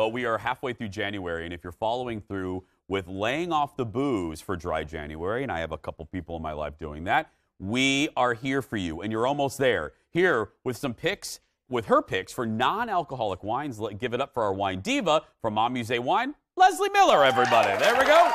we are halfway through January, and if you're following through with laying off the booze for dry January, and I have a couple people in my life doing that, we are here for you, and you're almost there. Here with some picks, with her picks for non-alcoholic wines. Give it up for our wine diva from Mom Musée Wine, Leslee Miller, everybody. There we go.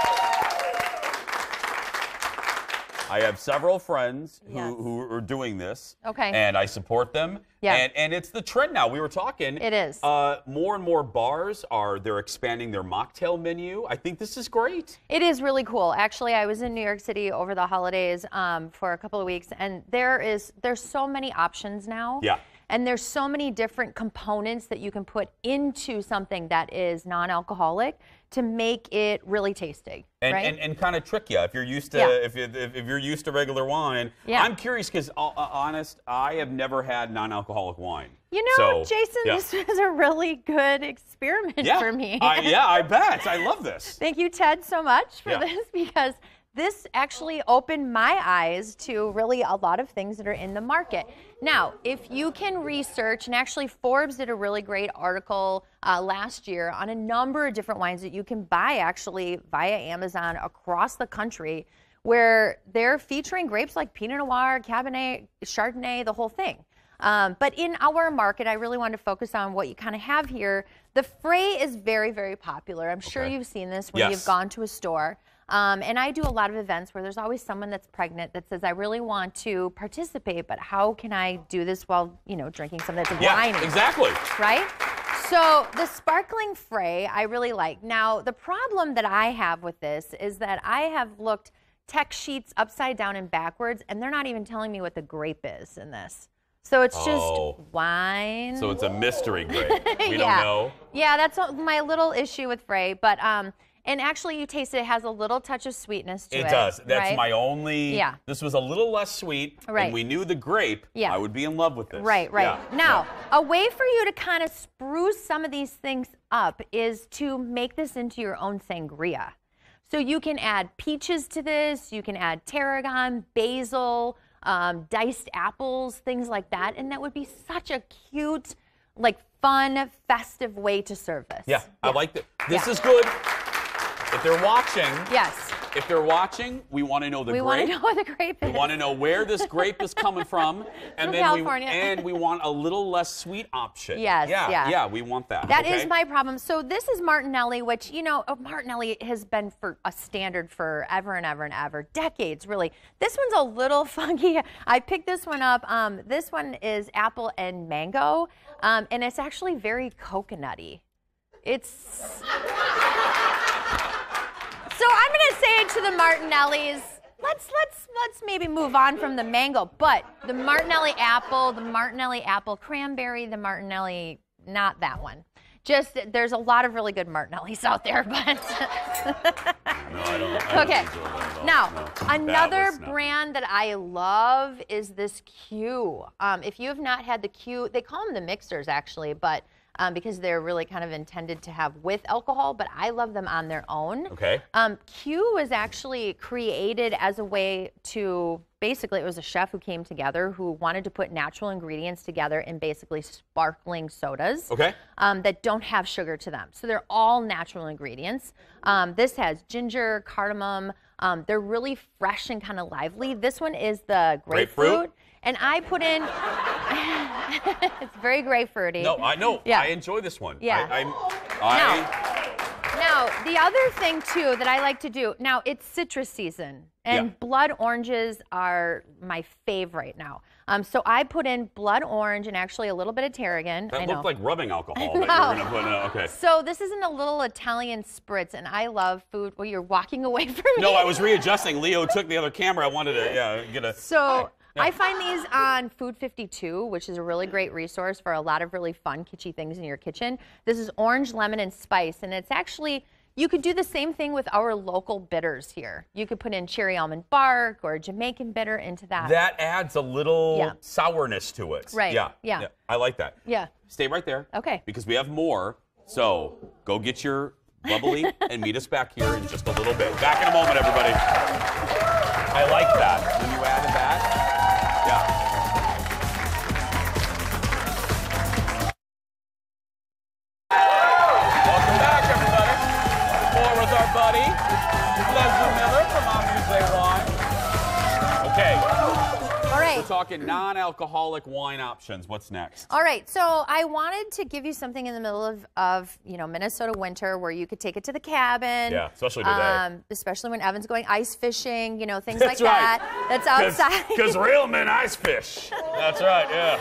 I have several friends who are doing this. Okay. And I support them. Yeah. And it's the trend now. We were talking. It is. More and more bars they're expanding their mocktail menu. I think this is great. It is really cool. Actually, I was in New York City over the holidays for a couple of weeks, and there's so many options now. Yeah. And there's so many different components that you can put into something that is non-alcoholic to make it really tasty, right? And kind of trick you if you're used to if you're used to regular wine. Yeah. I'm curious because honest, I have never had non-alcoholic wine. You know, Jason, this was a really good experiment for me. I bet. I love this. Thank you, Ted, so much for this, because this actually opened my eyes to really a lot of things that are in the market. Now, if you can research, and actually Forbes did a really great article last year on a number of different wines that you can buy actually via Amazon across the country, where they're featuring grapes like Pinot Noir, Cabernet, Chardonnay, the whole thing. But in our market, I really wanted to focus on what you kind of have here. The Frey is very, very popular. I'm sure you've seen this when you've gone to a store. And I do a lot of events where there's always someone that's pregnant that says, I really want to participate, but how can I do this while, drinking something that's wine? Exactly. Right? So the sparkling Frey, I really like. Now, the problem that I have with this is that I have looked tech sheets upside down and backwards, and they're not even telling me what the grape is in this. So it's just wine. So it's a mystery grape. We don't know. Yeah, that's my little issue with Frey. But and actually, you taste it has a little touch of sweetness to it. It does. That's my only. Yeah. This was a little less sweet. Right. And we knew the grape. Yeah. I would be in love with this. Right. Yeah. Now, a way for you to kind of spruce some of these things up is to make this into your own sangria. So you can add peaches to this. You can add tarragon, basil, diced apples, things like that. And that would be such a cute, fun, festive way to serve this. Yeah, I like that. This is good. If they're watching, we want to know the grape. We want to know what the grape is. We want to know where this grape is coming from, and then California. we want a little less sweet option. Yes, yeah, we want that. That is my problem. So this is Martinelli, which Martinelli has been for a standard forever and ever and ever, decades really. This one's a little funky. I picked this one up. This one is apple and mango, and it's actually very coconutty. It's. So I'm going to say to the Martinellis, let's maybe move on from the mango, but the Martinelli apple cranberry, the Martinelli, not that one. Just there's a lot of really good Martinellis out there, but No, I don't. Okay. Now, another brand that I love is this Q. If you have not had the Q, they call them the mixers actually, but because they're really kind of intended to have with alcohol, but I love them on their own. Okay. Q was actually created as a way to, basically it was a chef who came together who wanted to put natural ingredients together in basically sparkling sodas that don't have sugar to them. So they're all natural ingredients. This has ginger, cardamom. They're really fresh and kind of lively. This one is the grapefruit. And I put in, it's very grapefruity. No, I know. Yeah. I enjoy this one. Yeah. Now, the other thing, too, that I like to do, now, it's citrus season, and blood oranges are my favorite now. So I put in blood orange and actually a little bit of tarragon. That looked like rubbing alcohol that you were going to put in. Okay. So this isn't a little Italian spritz, and I love food. Well, you're walking away from me. No, I was readjusting. Leo took the other camera. I wanted to get a... So... I find these on Food 52, which is a really great resource for a lot of really fun, kitschy things in your kitchen. This is orange, lemon, and spice, and it's actually, you could do the same thing with our local bitters here. You could put in cherry almond bark or Jamaican bitter into that. That adds a little sourness to it. Right. Yeah. I like that. Yeah. Stay right there. Okay. Because we have more. So go get your bubbly and meet us back here in just a little bit. Back in a moment, everybody. I like that. When you added that. Welcome Okay. All right. We're talking non-alcoholic wine options. What's next? All right, so I wanted to give you something in the middle of Minnesota winter where you could take it to the cabin. Yeah, especially today. Especially when Evan's going ice fishing, things like that. That's outside. Because real men ice fish. That's right, yeah.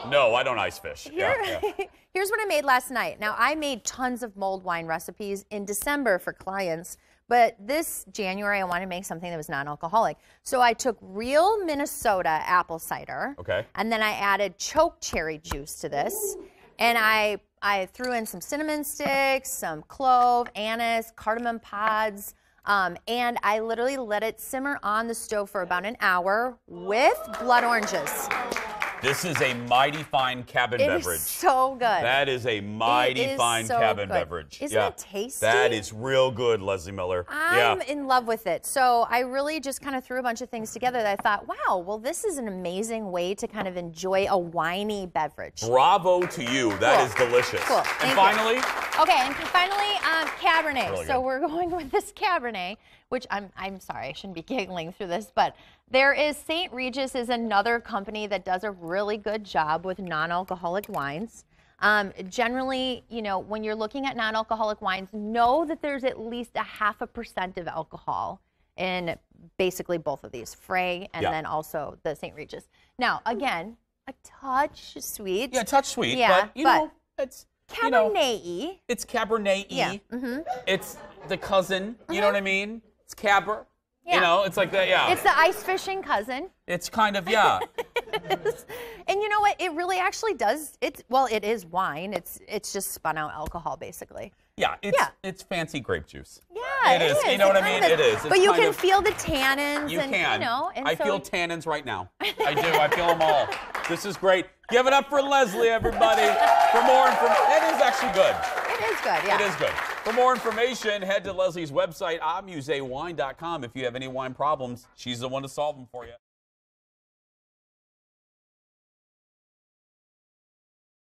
No, I don't ice fish. Here's what I made last night. Now, I made tons of mulled wine recipes in December for clients. But this January, I wanted to make something that was non-alcoholic. So I took real Minnesota apple cider. Okay. And then I added choke cherry juice to this. And I threw in some cinnamon sticks, some clove, anise, cardamom pods. And I literally let it simmer on the stove for about an hour with blood oranges. This is a mighty fine cabin beverage. It is so good. That is a mighty fine cabin beverage. Isn't it tasty? That is real good, Leslee Miller. I'm in love with it. So I really just kind of threw a bunch of things together that I thought, wow, well, this is an amazing way to kind of enjoy a winey beverage. Bravo to you. That is delicious. Cool. And finally? Okay, and finally, Cabernet. Really so good. we're going with this Cabernet, which I'm sorry, I shouldn't be giggling through this, but there is St. Regis is another company that does a really good job with non-alcoholic wines. Generally, when you're looking at non-alcoholic wines, know that there's at least 0.5% of alcohol in basically both of these, Frey and then also the St. Regis. Now, again, a touch sweet. Yeah, touch sweet, yeah, but, it's Cabernet-y. It's Cabernet-y. Yeah. It's the cousin, you know what I mean? It's Caber. Yeah. It's like that, yeah. It's the ice fishing cousin. It's kind of, yeah. And you know what? It really actually does. It is wine. It's just spun out alcohol, basically. Yeah, it's fancy grape juice. Yeah, it is. You know what I mean? It is. But you can feel the tannins. You can. And I feel tannins right now. I do. I feel them all. This is great. Give it up for Leslee, everybody. For more information, it is actually good. It is good, yeah. It is good. For more information, head to Leslee's website, amusewine.com. If you have any wine problems, she's the one to solve them for you.